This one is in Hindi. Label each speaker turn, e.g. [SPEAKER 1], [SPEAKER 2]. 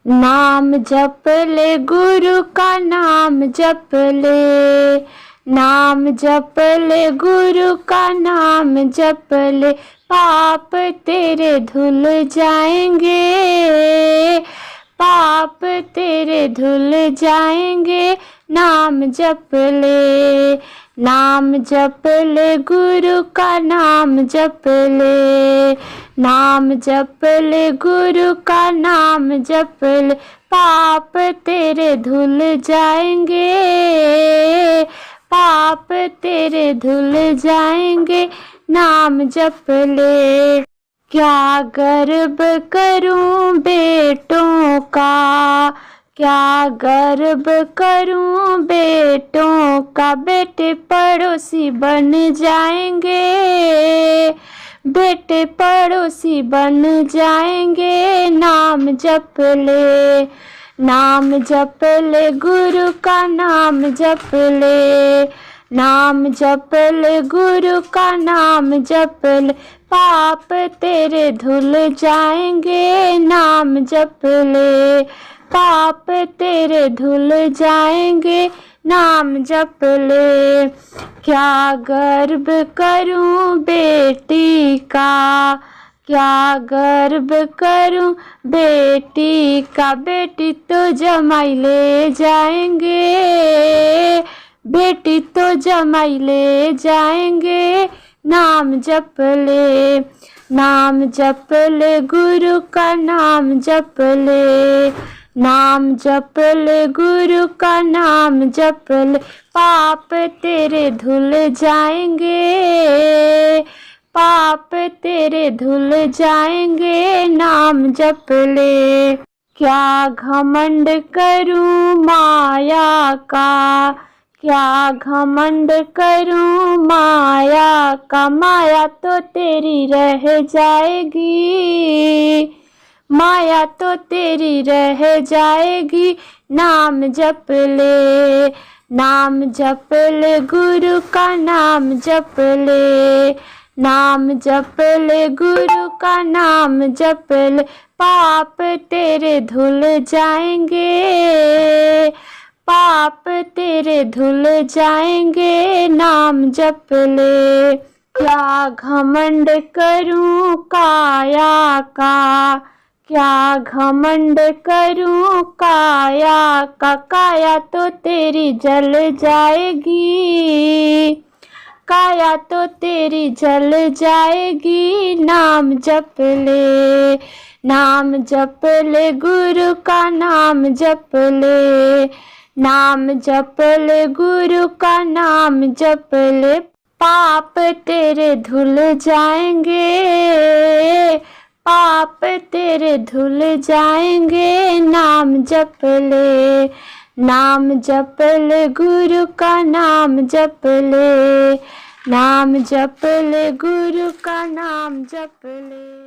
[SPEAKER 1] नाम जप ले गुरु का नाम जप ले, नाम जप ले गुरु का नाम जप ले, पाप तेरे धुल जाएंगे, पाप तेरे धुल जाएंगे। नाम जप ले, नाम जप ले गुरु का नाम जप ले, नाम जप ले गुरु का नाम जप ले, पाप तेरे धुल जाएंगे, पाप तेरे धुल जाएंगे। नाम जप ले। क्या गर्व करूं बेटों का, क्या गर्व करूं बेटों का, बेटे पड़ोसी बन जाएंगे, बेटे पड़ोसी बन जाएंगे। नाम जप ले, नाम जप ले गुरु का नाम जप ले, नाम जप ले गुरु का नाम जप ले, पाप तेरे धुल जाएंगे। नाम जप ले, पाप तेरे धुल जाएंगे। नाम जप ले। क्या गर्व करूं बेटी का, क्या गर्व करूं बेटी का, बेटी तो जमाई ले जाएंगे, बेटी तो जमाई ले जाएंगे। नाम जप ले, नाम जप ले गुरु का नाम जप ले, नाम जप ले गुरु का नाम जप ले, पाप तेरे धुल जाएंगे, पाप तेरे धुल जाएंगे। नाम जप ले। क्या घमंड करूं माया का, क्या घमंड करूं माया का, माया तो तेरी रह जाएगी, माया तो तेरी रह जाएगी। नाम जप ले, नाम जप ले गुरु का नाम जप ले, नाम जप ले गुरु का नाम जप ले, पाप तेरे धुल जाएंगे, पाप तेरे धुल जाएंगे। नाम जप ले। क्या घमंड करूं काया का, क्या घमंड करूं काया का, काया तो तेरी जल जाएगी, काया तो तेरी जल जाएगी। नाम जप ले, नाम जप ले गुरु का नाम जप ले, नाम जप ले गुरु का नाम जप ले, पाप तेरे धुल जाएंगे, पाप तेरे धुल जाएंगे। नाम जप ले, नाम जप ले गुरु का नाम जप ले, नाम जप ले गुरु का नाम जप ले।